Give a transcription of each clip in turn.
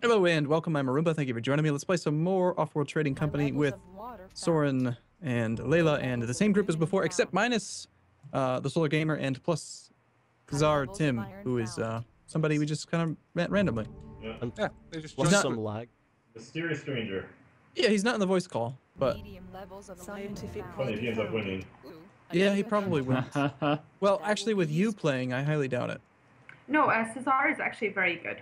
Hello and welcome, I'm Arumba. Thank you for joining me. Let's play some more Offworld Trading Company with Soren and Layla and the same group as before, except minus the Solar Gamer and plus Kazar Tim, who is somebody we just kind of met randomly. Yeah, they just He's joined not, some lag. Mysterious stranger. yeah, he's not in the voice call, but Scientific Funny if he ends up winning. yeah, he probably wins. Well, actually, with you playing, I highly doubt it. No, Cesar is actually very good.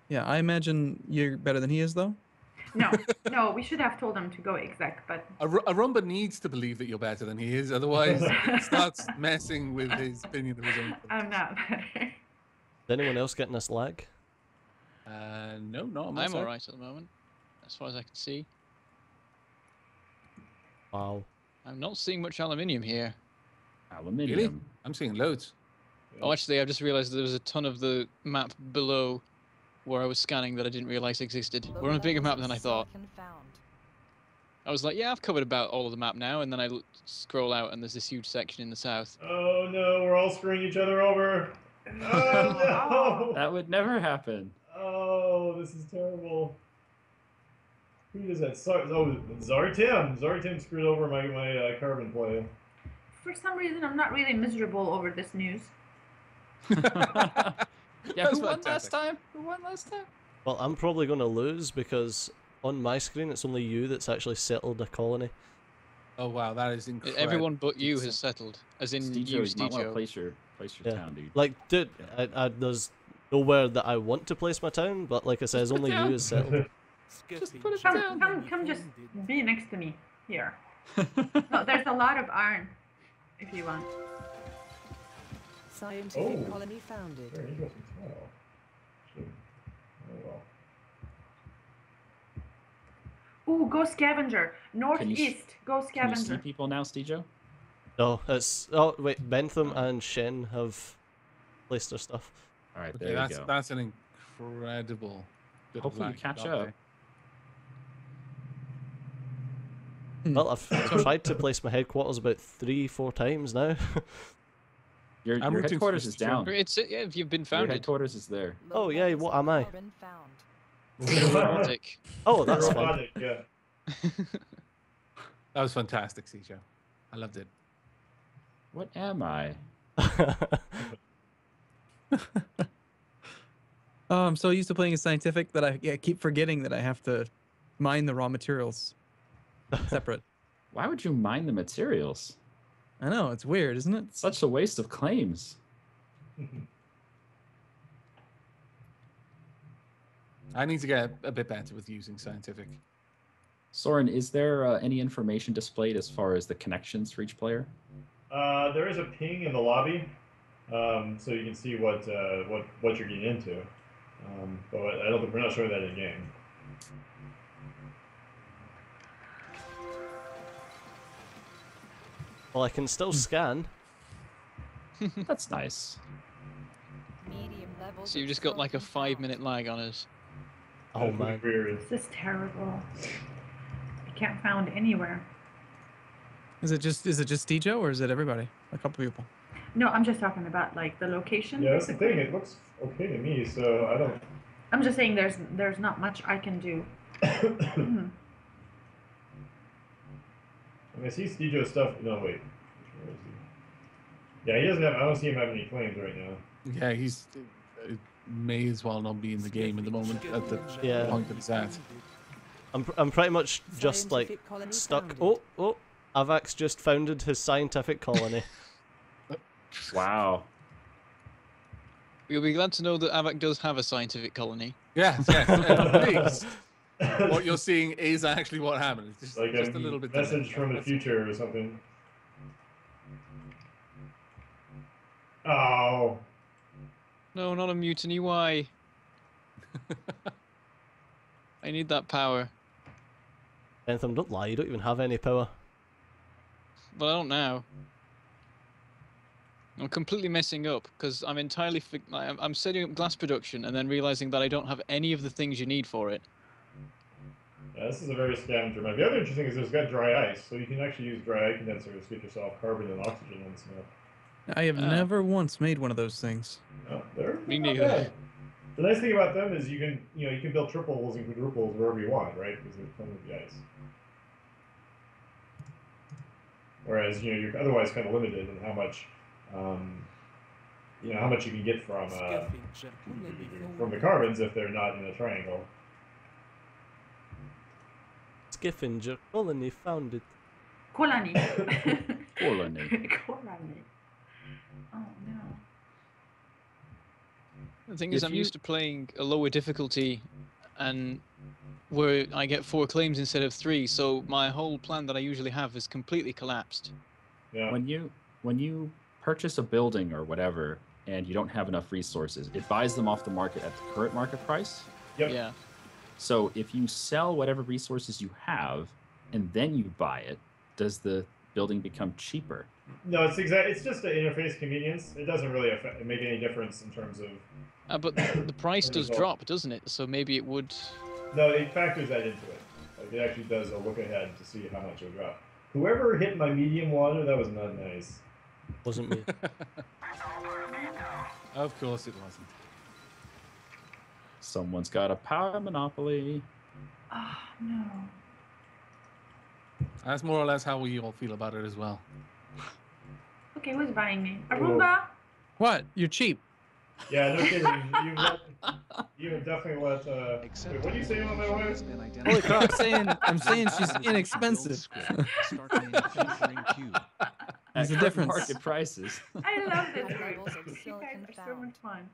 Yeah, I imagine you're better than he is, though. No, no, we should have told him to go exec, but Arumba needs to believe that you're better than he is, otherwise he starts messing with his opinion of his own. I'm not better. Is anyone else getting this lag? No, not on my I'm side. alright at the moment, as far as I can see. Wow. I'm not seeing much aluminium here. Aluminium. Really? I'm seeing loads. Oh, actually, I've just realized there was a ton of the map below where I was scanning that I didn't realize existed. We're on a bigger map than I thought. I was like, yeah, I've covered about all of the map now, and then I scroll out and there's this huge section in the south. Oh no, we're all screwing each other over. Oh no! That would never happen. Oh, this is terrible. Who does that? Zartim. Zartim screwed over my carbon play. For some reason, I'm not really miserable over this news. Yeah, That's who won fantastic. last time? Who won last time? Well, I'm probably going to lose because on my screen it's only you that's actually settled a colony. Oh wow, that is incredible. Everyone but you has settled, as in you, You might want to Stejo. place your Yeah. town, dude. Like, dude, there's nowhere that I want to place my town, but like I says, only you is settled. Just put it down. Come, just be next to me here. No, there's a lot of iron, if you want. Scientific colony founded. Very interesting tile. Oh well. Ooh, go scavenger. Northeast, go Can you see scavenger. people now, Stejo? No, it's wait, Bentham and Shen have placed their stuff. All right, Okay, there you go. that's an incredible. bit of Hopefully you lag catch got up. there. Well, I've tried to place my headquarters about 3-4 times now. Your I'm rooting for headquarters this is down. It's yeah, you've been Your founded. headquarters is there. Oh yeah, what am I? Robotic. Oh, that's fun. Robotic, yeah. That was fantastic, Stejo. I loved it. What am I? Oh, I'm so used to playing a scientific that I keep forgetting that I have to mine the raw materials separate. Why would you mine the materials? I know, it's weird, isn't it? Such a waste of claims. I need to get a bit better with using scientific. Soren, is there any information displayed as far as the connections for each player? There is a ping in the lobby, so you can see what you're getting into. But I don't think we're not showing that in game. Well, I can still scan. That's nice. So you've just got like a 5-minute lag on us. Oh man. This is terrible. I can't found anywhere. Is it just Stejo or is it everybody? A couple people. No, I'm just talking about like the location. Yeah, that's the thing. It looks okay to me, so I don't. I'm just saying there's not much I can do. I mean, I see Stejo's stuff. No, wait. Where is he? Yeah, he doesn't have. I don't see him having any claims right now. Yeah, he's may as well not be in the game at the moment at the Yeah. point that he's at. I'm pretty much just like stuck. Oh, Aavak's just founded his scientific colony. Wow. You'll be glad to know that Aavak does have a scientific colony. Yes, yes. Please. What you're seeing is actually what happened. It's just, Like just a a little bit message delayed. from the That's- future or something. Oh. No, not a mutiny. Why? I need that power. Bentham, don't lie. You don't even have any power. But I don't now. I'm completely messing up because I'm entirely. I'm setting up glass production and then realizing that I don't have any of the things you need for it. Yeah, this is a very scavenger map. The other interesting is it's got dry ice, so you can actually use dry ice condensers to get yourself carbon and oxygen and stuff. I have never once made one of those things. Oh, they're Me not neither. bad. The nice thing about them is you can build triples and quadruples wherever you want, right? Because there's plenty of the ice. Whereas you're otherwise kind of limited in how much how much you can get from the carbons if they're not in a triangle. Skiffinger colony found it. Colony. Colony. Colony. Oh no. The thing is, I'm used to playing a lower difficulty, and where I get 4 claims instead of 3, so my whole plan that I usually have is completely collapsed. Yeah. When you purchase a building or whatever, and you don't have enough resources, it buys them off the market at the current market price. Yep. Yeah. So if you sell whatever resources you have, and then you buy it, does the building become cheaper? No, it's just an interface convenience. It doesn't really make any difference in terms of. But the price does drop, doesn't it? So maybe it would. No, it factors that into it. Like it actually does a look ahead to see how much it would drop. Whoever hit my medium water, that was not nice. Wasn't me. Of course it wasn't. Someone's got a power monopoly. Oh no. That's more or less how we all feel about it as well. Okay, who's buying me? Arumba? What? You're cheap. Yeah, no kidding. You have definitely let. Wait, what do you say about my wife? Holy crap! I'm saying she's inexpensive. There's a difference. Market prices. I love this group. You guys are so much fun.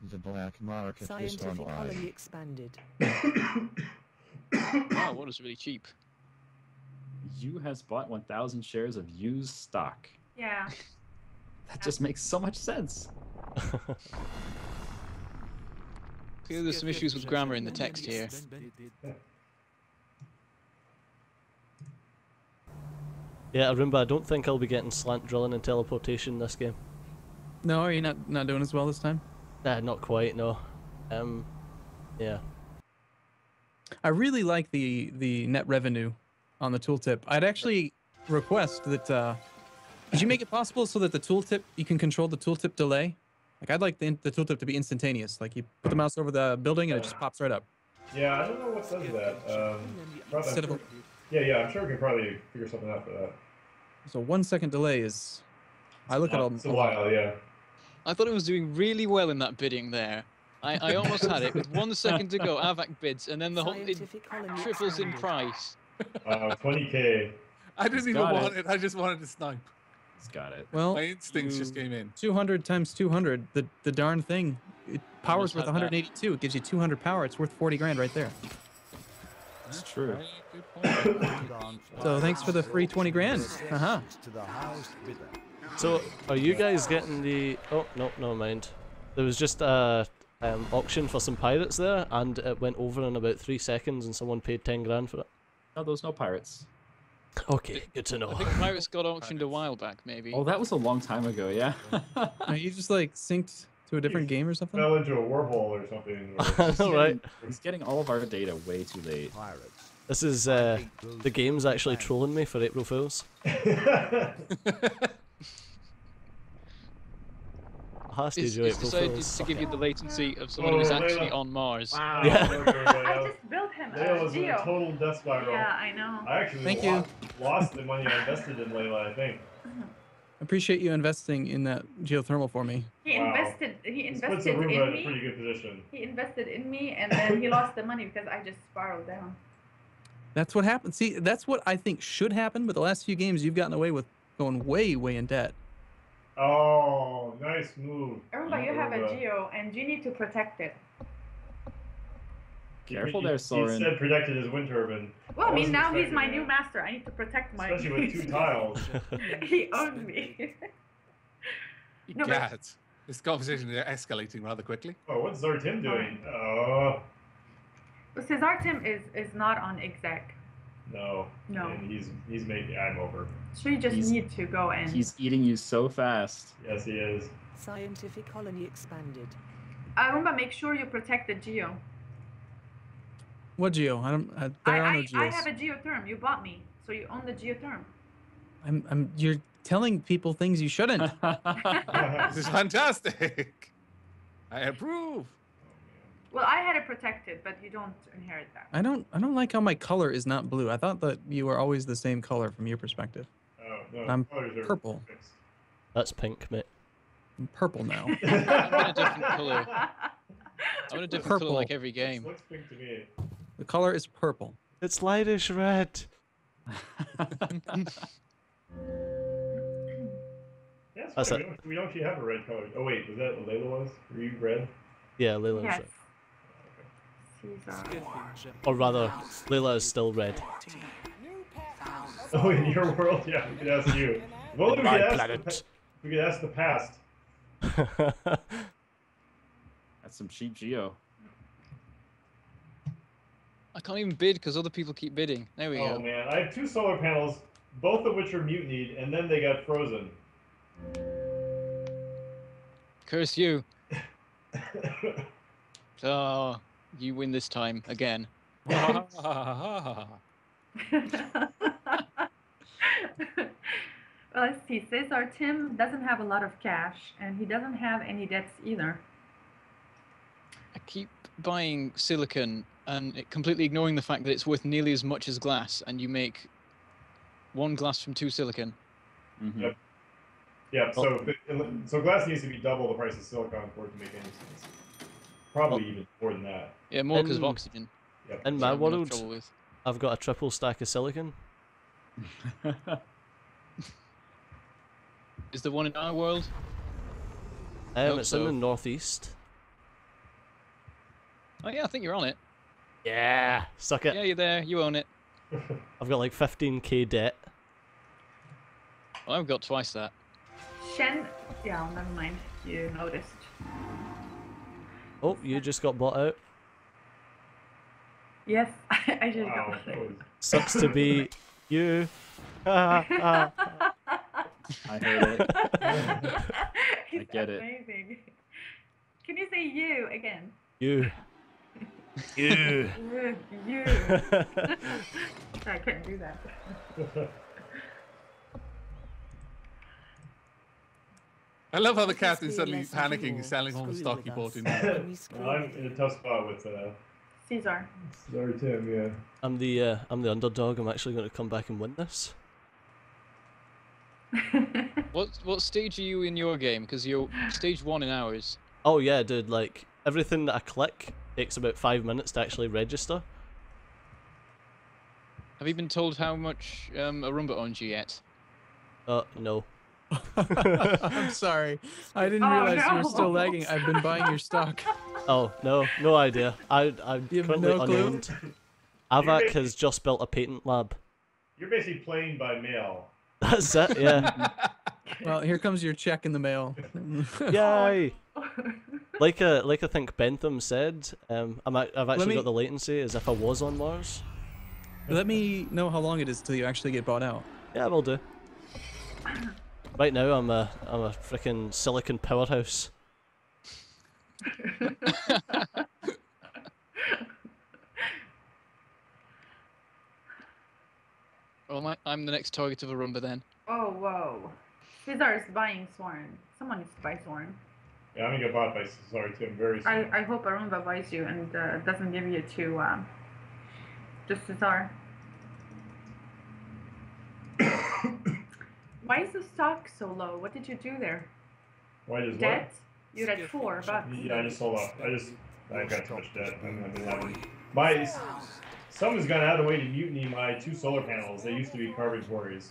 The black market is Scientific online. colony expanded. Wow, what is really cheap? You has bought 1,000 shares of used stock. Yeah. That just makes so much sense. Clearly there's some issues with grammar in the text here. Yeah, Arumba, I don't think I'll be getting slant drilling and teleportation this game. No, are you not doing as well this time? Not quite, no. Yeah. I really like the net revenue on the tooltip. I'd actually request that could you make it possible so that the tooltip, you can control the tooltip delay? Like I'd like the tooltip to be instantaneous. Like you put the mouse over the building and it just pops right up. Yeah, I don't know what does that. Instead of yeah, I'm sure we can probably figure something out for that. so 1 second delay is. I look at all. It's a while, yeah. I thought it was doing really well in that bidding there. I almost had it with 1 second to go. Aavak bids, and then the whole it triples in price. 20K. I didn't even want it. I just wanted to snipe. He's got it. Well, My instincts just came in. 200 times 200. The darn thing. Power's worth 182. It gives you 200 power. It's worth 40 grand right there. That's true. So thanks for the free 20 grand. Uh-huh. So, are you guys getting the... Oh, no, never mind. There was just a auction for some pirates there, and it went over in about 3 seconds, and someone paid 10 grand for it. No, there's no pirates. Okay, good to know. I think pirates got auctioned a while back, maybe. Oh, that was a long time ago, yeah. You just like synced to a different game or something? Fell into a wormhole or something. I know, right? He's getting all of our data way too late. This is, the game's actually trolling me for April Fools. Has to do It's April decided Fools. to give you the latency of someone who's actually on Mars. Wow. Yeah. I just built him Layla a was in a geo. total death spiral. Yeah, I know. I actually Thank you. lost the money I invested in Layla, I think. Appreciate you investing in that geothermal for me. He Wow. invested This puts in Arumba in a me. pretty good position. He invested in me, and then he lost the money because I just spiraled down. That's what happened. See, that's what I think should happen, but the last few games you've gotten away with going way, way in debt. Oh, nice move. Remember, you have a Arumba. geo, and you need to protect it. Careful there, He Soren. said protected his wind turbine. Well, I mean, wasn't now he's expecting my that. new master. I need to protect my. Especially with 2 tiles. He owns me. No, but- God, this conversation is escalating rather quickly. Oh, what's Zartim doing? Cesar Tim is not on exec. No. No. And he's made the I'm over. So you just He's- need to go and. He's eating you so fast. Yes, he is. Scientific colony expanded. Arumba, make sure you protect the geo. What geo? There are no I geos. have a geotherm. You bought me, so you own the geotherm. You're telling people things you shouldn't. This is fantastic. I approve. Well, I had it protected, but you don't inherit that. I don't like how my color is not blue. I thought that you were always the same color from your perspective. Oh, no, I'm colors are purple. fixed. That's pink, mate. I'm purple now. I'm in a different colour. I'm in a different Purple. colour like every game. Looks pink to me. The color is purple. It's lightish red. Yeah, it's That's funny. We don't actually have a red color. Oh wait, was that what Layla was? Were you red? Yeah, Layla's Yes. red. Caesar. Or rather, Layla is still red. Oh, in your world, yeah. We could ask you. Well, we My could ask planet. we could ask the past. That's some cheap geo. I can't even bid because other people keep bidding. There we Oh go. man, I have 2 solar panels, both of which are mutinied, and then they got frozen. Curse you. Oh, you win this time again. Well, let's see. Caesar Tim doesn't have a lot of cash, and he doesn't have any debts either. I keep buying silicon and completely ignoring the fact that it's worth nearly as much as glass, and you make 1 glass from 2 silicon. Mm-hmm. Yep. Yeah, so glass needs to be double the price of silicon for it to make any sense. Probably even more than that. Yeah, more because of In- oxygen. Yep. In which my I'm gonna have world, trouble with. I've got a triple stack of silicon. Is there one in our world? Hope It's in so. the northeast. Oh yeah, I think you're on it. Yeah, suck it. Yeah, you're there. You own it. I've got like 15k debt. Well, I've got twice that. Shen, yeah, never mind. You noticed. Oh, you just got bought out. Yes, I just Wow. got it. Sucks to be you. I heard it. He's get it. amazing. Can you say you again? You. You. You. I couldn't do that. I love how the Must captain's be suddenly less panicking, evil, selling all the screw stock with he us. bought in. Well, I'm in a tough spot with Caesar. sorry Tim, yeah. I'm the underdog. I'm actually going to come back and win this. What stage are you in your game? Because you're stage 1 in ours. Oh yeah, dude. Like everything that I click takes about 5 minutes to actually register. Have you been told how much Arumba owns you yet? No. I'm sorry. I didn't Oh, realize you were no. still lagging. I've been buying your stock. Oh no idea. I'm You have currently no clue? unowned. Aavak has just built a patent lab. You're basically playing by mail. That's it. Yeah. Well, here comes your check in the mail. Yay! Like I think Bentham said, I've actually me- got the latency as if I was on Mars. Let me know how long it is till you actually get bought out. Yeah, will do. Right now, I'm a freaking silicon powerhouse. Well, I'm the next target of Arumba then. Oh, whoa. Caesar is buying Soren. Someone needs to buy Soren. Yeah, I'm gonna get bought by sorry Tim very soon. I hope Arumba buys you and doesn't give you to just Caesar. Why is the stock so low? What did you do there? Why does Debt? You're at $4. what? Yeah, I just sold off. I got too much debt. I've been having someone's gone out of the way to mutiny my 2 solar panels. They used to be carbon quarries.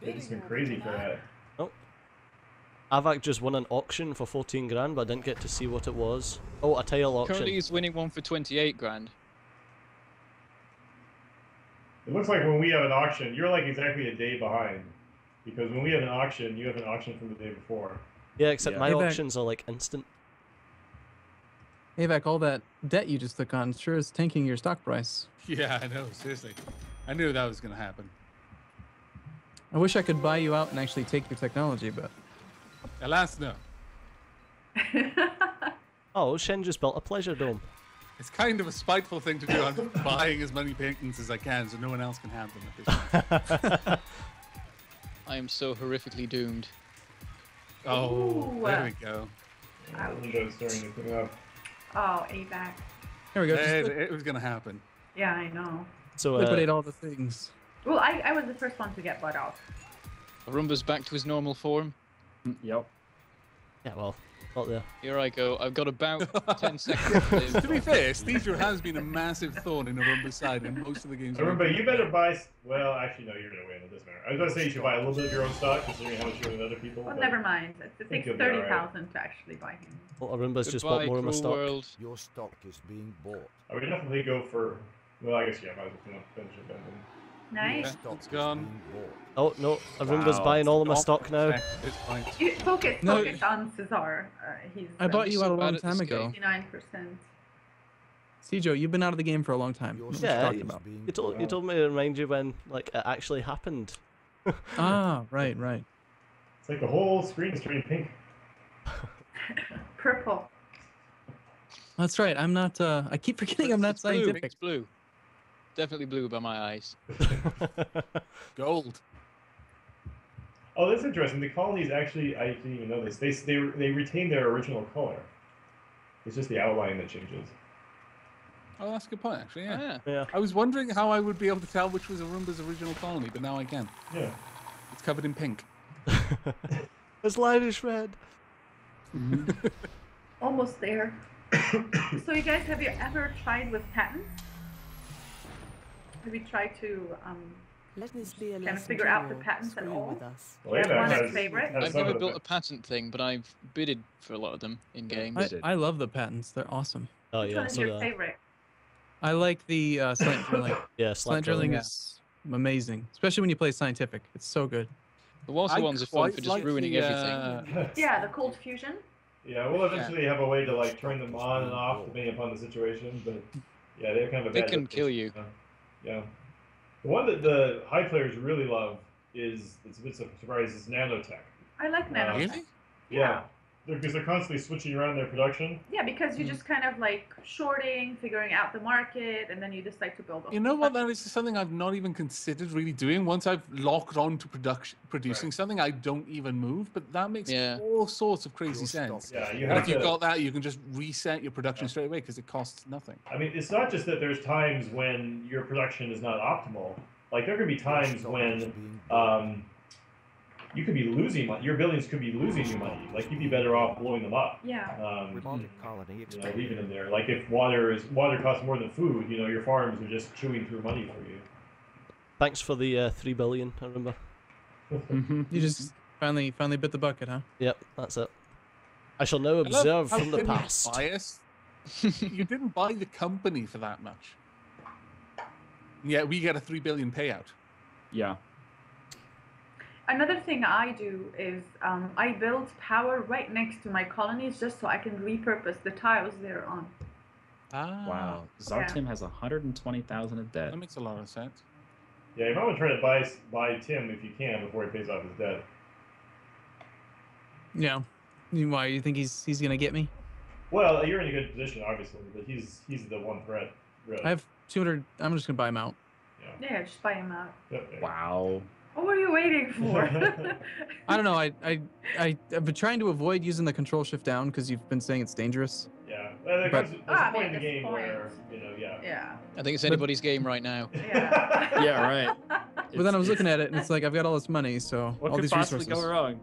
They've just been crazy for that. Aavak just won an auction for 14 grand, but I didn't get to see what it was. Oh, a tile auction. Currently, he's winning one for 28 grand. It looks like when we have an auction, you're like exactly a day behind. Because when we have an auction, you have an auction from the day before. Yeah, except Yeah. my Hey, back- auctions are like instant. Avac, all that debt you just took on sure is tanking your stock price. Yeah, I know, seriously. I knew that was going to happen. I wish I could buy you out and actually take your technology, but Alas, no. Oh, Shen just built a pleasure dome. It's kind of a spiteful thing to do. I'm buying as many patents as I can so no one else can have them at this point. I am so horrifically doomed. Oh, Ooh. there we go. Windows starting to come up. Oh, AVAC. Here we go. Just It was going to happen. Yeah, I know. So liquidate all the things. Well, I was the first one to get bought out. Arumba's back to his normal form. Yep. yeah, well, not there. Here I go. I've got about 10 seconds to live. To be fair, Steezer has been a massive thorn in Arumba's side in most of the games. Remember, you better buy. Well, actually, no, you're gonna win. It doesn't matter. I was gonna say you should buy a little bit of your own stock, considering how much you're with other people. Well, but- never mind. It think takes you'll be alright. 30,000 to actually buy him. Well, Arumba's just bought Goodbye, more of my cruel stock. world. Your stock is being bought. I would definitely go for. Well, I guess yeah, might as well finish it then. Nice. Your stock it's is gone. being bought. Oh no, Arumba's Wow. buying all of my stock now. It's fine. Focus No. on Cesar. He's I bought you out a so bad long at time this ago. game. 59%. Cijo, you've been out of the game for a long time. Your What Yeah, you stock talking is about? being You told bought. me to remind you when like it actually happened. Ah, right, right. It's like the whole screen is turning pink. Purple. That's right. I'm not. I keep forgetting I'm not It's blue. scientific. It's blue. Definitely blue by my eyes. Gold. Oh, that's interesting. The colonies actually, I didn't even know this. They retain their original color. It's just the outline that changes. Oh, that's a good point, actually. Yeah. Yeah. Yeah. I was wondering how I would be able to tell which was Arumba's original colony, but now I can. Yeah. It's covered in pink. It's light as red. Almost there. So you guys, have you ever tried with patents? Have you tried to Let this be a Kind of lesson figure to out the all. patents at Screw all? with us. Well, Yeah, AVAC one has- favorite. has I've some never of built a the- patent thing, but I've bidded for a lot of them in games. I love the patents. They're awesome. Oh Which yeah, one is so your favorite? I like the slant drilling. yeah, Slant drilling is amazing, especially when you play scientific. It's so good. The water I ones are fun quite for just like ruining the, everything. Yeah, the cold fusion. Yeah, we'll eventually have a way to like turn them on and off depending upon the situation, but yeah, they're kind of a They bad can kill adaptation. you. Yeah. The one that the high players really love is, it's a bit of a surprise, is nanotech. I like nanotech. Really? Yeah. Because they're constantly switching around their production. Yeah, because you just kind of like shorting, figuring out the market, and then you decide to build a You know what? That is something I've not even considered really doing. Once I've locked on to producing Right. something, I don't even move. But that makes Yeah. all sorts of crazy Your stock sense. Yeah, you And have if you've to. got that, you can just reset your production straight away because it costs nothing. I mean, it's not just that there's times when your production is not optimal. Like there could be Your times stock is when being bought. you could be losing money. Your buildings could be losing you money. Like you'd be better off blowing them up. Yeah. Robotic colony You know, expanded. leaving them there. Like if water costs more than food, you know, your farms are just chewing through money for you. Thanks for the 3 billion, I remember. You just finally bit the bucket, huh? Yep, that's it. I shall now I love observe how from the can you past. bias? You didn't buy the company for that much. Yeah, we get a 3 billion payout. Yeah. Another thing I do is I build power right next to my colonies just so I can repurpose the tiles they're on. Ah, Wow. Zartim has 120,000 of debt. That makes a lot of sense. Yeah, you might want to try to buy Tim if you can before he pays off his debt. Yeah. Why you think he's gonna get me? Well, you're in a good position, obviously, but he's the one threat. Really. I have 200. I'm just gonna buy him out. Yeah, just buy them out. Yep. Wow. What were you waiting for? I don't know. I've been trying to avoid using the control shift down because you've been saying it's dangerous. Yeah. There's But- a point in the there's game where, points. you know, yeah. Yeah. I think it's anybody's game right now. Yeah. Yeah, right. But then I was looking at it and it's like I've got all this money, so What all could these possibly resources. go wrong?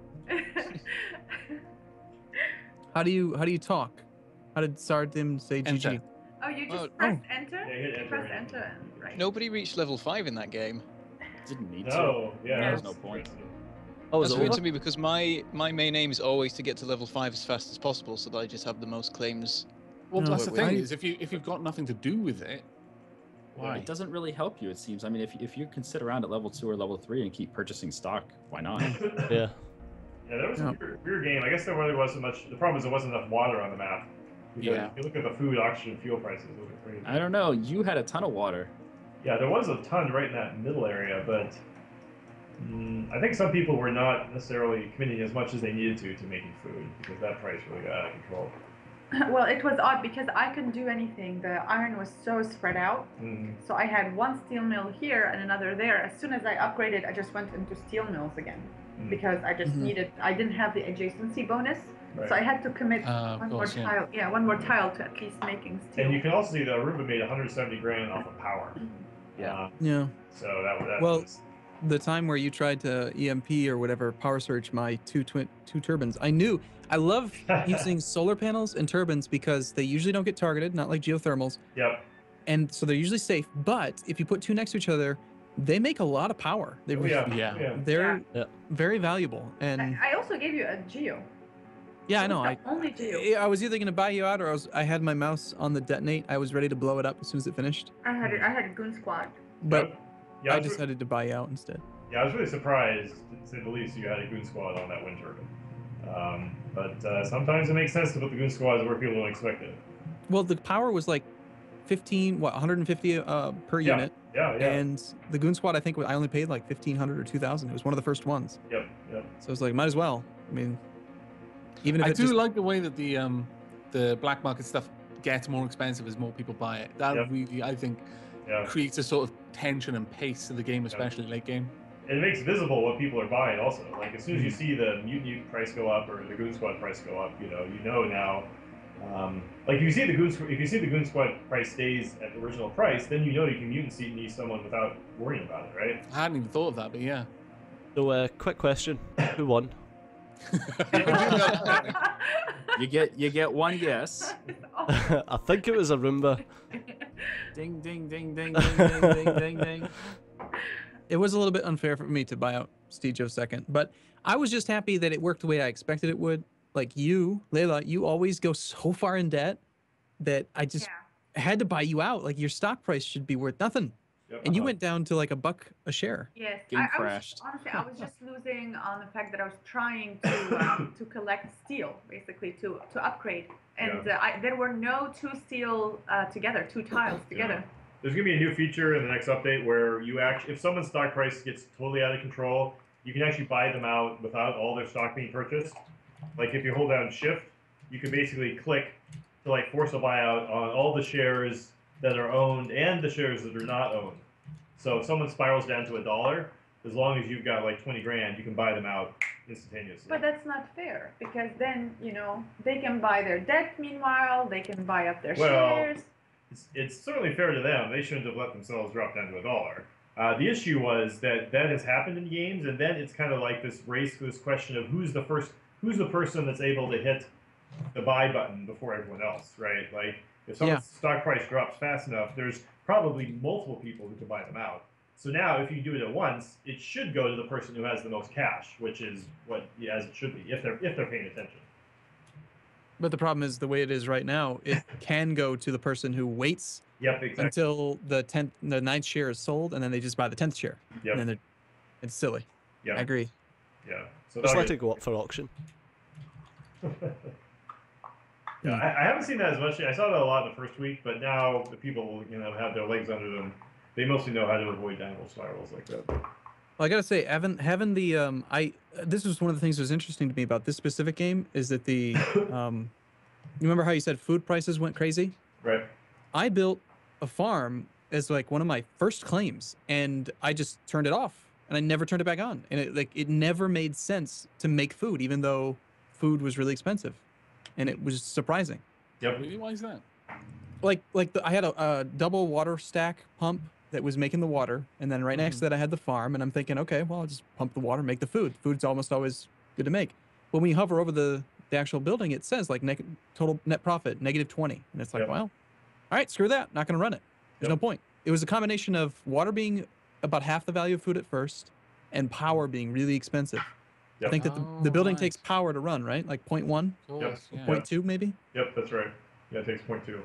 How do you talk? How did Sardim say Enter. GG? Oh, you just Oh. press enter? Yeah, hit You enter, press right. enter and right. Nobody reached level 5 in that game. Didn't need to. No, yeah. There's that's no point. crazy. Oh, is That's it weird over? to me because my main aim is always to get to level 5 as fast as possible so that I just have the most claims. Well, No, that's the but thing I- is, if you've got nothing to do with it, why? It doesn't really help you, it seems. I mean, if you can sit around at level 2 or level 3 and keep purchasing stock, why not? Yeah. Yeah, that was Yeah. a weird game. I guess there really wasn't much. The problem is there wasn't enough water on the map. Because Yeah. if you look at the food, oxygen, fuel prices, those are crazy. I don't know. You had a ton of water. Yeah, there was a ton right in that middle area, but I think some people were not necessarily committing as much as they needed to making food because that price really got out of control. Well, it was odd because I couldn't do anything. The iron was so spread out. Mm. So I had one steel mill here and another there. As soon as I upgraded, I just went into steel mills again. because I just needed. I didn't have the adjacency bonus, Right. so I had to commit one more course, yeah. tile. Yeah, one more tile to at least making steel. And you can also see that Arumba made 170 grand off of power. Yeah. Yeah. So that Well, was. the time where you tried to EMP or whatever power surge my two turbines, I love using solar panels and turbines because they usually don't get targeted, not like geothermals. Yep. And so they're usually safe. But if you put two next to each other, they make a lot of power. They, they're very valuable. And I also gave you a geo. yeah, I know. Only geo. I was either going to buy you out or I had my mouse on the detonate. I was ready to blow it up as soon as it finished. I had a goon squad. But I decided to buy you out instead. Yeah, I was really surprised, to say the least, you had a goon squad on that wind turbine. But sometimes it makes sense to put the goon squads where people don't expect it. Well, the power was like 150 per unit. Yeah. And the goon squad, I think I only paid like 1,500 or 2,000. It was one of the first ones. Yep. So it's like, might as well. I mean, even if I it's do like the way that the black market stuff gets more expensive as more people buy it. That really, I think, creates a sort of tension and pace to the game, especially late game. It makes visible what people are buying also. Like as soon as you see the mutant price go up or the goon squad price go up, you know now. Like if you see the goon squad price stays at the original price, then you know you can mutant seed someone without worrying about it, right? I hadn't even thought of that, but yeah. So, quick question: who won? You get one guess. I think it was Arumba. Ding ding ding ding ding ding ding ding ding. It was a little bit unfair for me to buy out Stejo second, but I was just happy that it worked the way I expected it would. Like you, Layla, you always go so far in debt that I just had to buy you out. Like your stock price should be worth nothing. Yep. And you went down to like $1 a share. Yes, Game crashed. Honestly, I was just losing on the fact that I was trying to collect steel, basically to upgrade, and there were no two steel together, two tiles together. Yeah. There's gonna be a new feature in the next update where you actually, if someone's stock price gets totally out of control, you can actually buy them out without all their stock being purchased. Like if you hold down Shift, you can basically click to like force a buyout on all the shares that are owned and the shares that are not owned. So if someone spirals down to $1, as long as you've got like 20 grand, you can buy them out instantaneously. But that's not fair because then, they can buy their debt meanwhile, they can buy up their shares. It's certainly fair to them. They shouldn't have let themselves drop down to $1. The issue was that has happened in games, and then it's kind of like this race, this question of who's the person that's able to hit the buy button before everyone else, right? Like if someone's stock price drops fast enough, there's probably multiple people who can buy them out. So now if you do it at once, it should go to the person who has the most cash, which is as it should be, if they're paying attention. But the problem is the way it is right now, it can go to the person who waits until the 9th share is sold, and then they just buy the 10th share. Yep. And then it's silly. Yeah. I agree. Yeah. So just let it go up for auction. I haven't seen that as much. I saw that a lot in the first week, but now the people, have their legs under them. They mostly know how to avoid downward spirals like that. Well, I gotta say, having the this was one of the things that was interesting to me about this specific game is that the you remember how you said food prices went crazy? Right. I built a farm as like one of my first claims, and I just turned it off, and I never turned it back on, and it never made sense to make food, even though food was really expensive, and it was surprising. Yep. Really? Why is that? I had a double water stack pump that was making the water, and then right next to that I had the farm, and I'm thinking, okay, well, I'll just pump the water, make the food. Food's almost always good to make. But when you hover over the actual building, it says like total net profit -20, and it's like, well, all right, screw that, not gonna run it. There's no point. It was a combination of water being about half the value of food at first, and power being really expensive. I think that the building takes power to run, right? Like 0.1, 0.2 maybe. Yep, that's right. Yeah, it takes 0.2.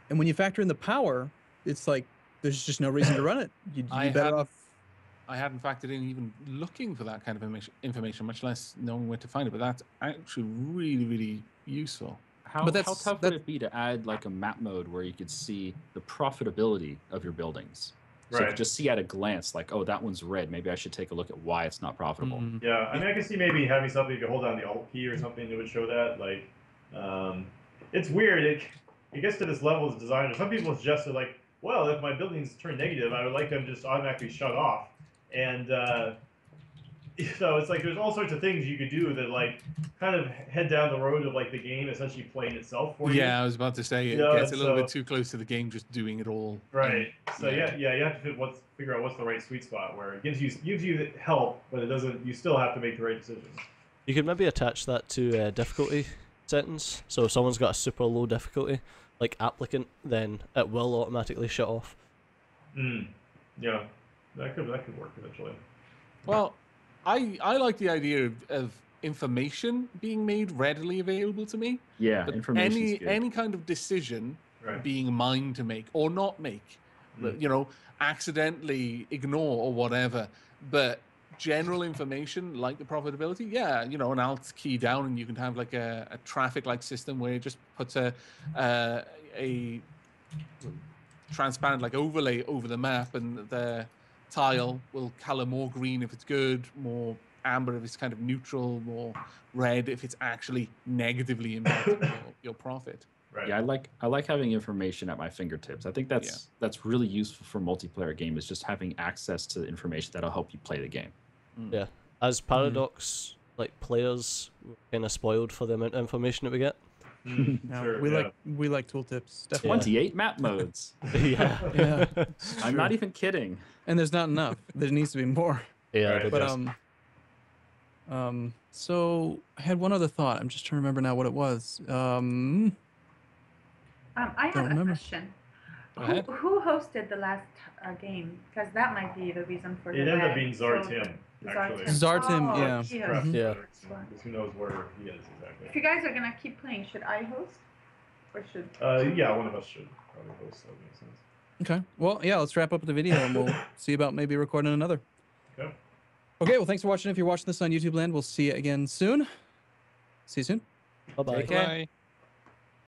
And when you factor in the power, it's like there's just no reason to run it. You'd be better off. I hadn't factored in even looking for that kind of information, much less knowing where to find it. But that's actually really, really useful. How tough would it be to add like a map mode where you could see the profitability of your buildings? So you could just see at a glance, like, oh, that one's red. Maybe I should take a look at why it's not profitable. Mm-hmm. Yeah, I mean, I can see maybe having something you could hold down the Alt key or something that would show that. Like, it's weird. It gets to this level as a designer. Some people suggested, like, well, if my buildings turn negative, I would like them just automatically shut off. And So it's like there's all sorts of things you could do that like kind of head down the road of like the game essentially playing itself for you. Yeah, I was about to say it gets a little bit too close to the game just doing it all. Right. So you have to figure out what's the right sweet spot where it gives you the help, but it doesn't. You still have to make the right decisions. You could maybe attach that to difficulty settings. So if someone's got a super low difficulty, like applicant, then it will automatically shut off. Yeah, that could work eventually. Well, I like the idea of information being made readily available to me. Yeah, but information. Any kind of decision being mine to make or not make, you know, accidentally ignore or whatever. But general information like the profitability, yeah, you know, an alt key down and you can have like a traffic like system where it just puts a transparent like overlay over the map, and the tile will color more green if it's good, more amber if it's kind of neutral, more red if it's actually negatively impacting your profit. Right. Yeah, I like having information at my fingertips. I think that's really useful for multiplayer game, is just having access to information that'll help you play the game. Yeah. As Paradox, like players, we're kind of spoiled for the amount of information that we get. We like tooltips. Definitely. 28 map modes. Yeah. I'm not even kidding. And there's not enough. There needs to be more. Yeah. But so I had one other thought. I'm just trying to remember now what it was. I have a question. Who hosted the last game? Because that might be the reason for the It ended up being Zartim, actually. Zartim, yeah. Yeah. Who knows where he is exactly. If you guys are gonna keep playing, should I host? Or should yeah, one of us should probably host. That would make sense. Okay. Well, yeah, let's wrap up the video and we'll see about maybe recording another. Okay. Okay, well, thanks for watching. If you're watching this on YouTube land, we'll see you again soon. See you soon. Bye-bye. Bye.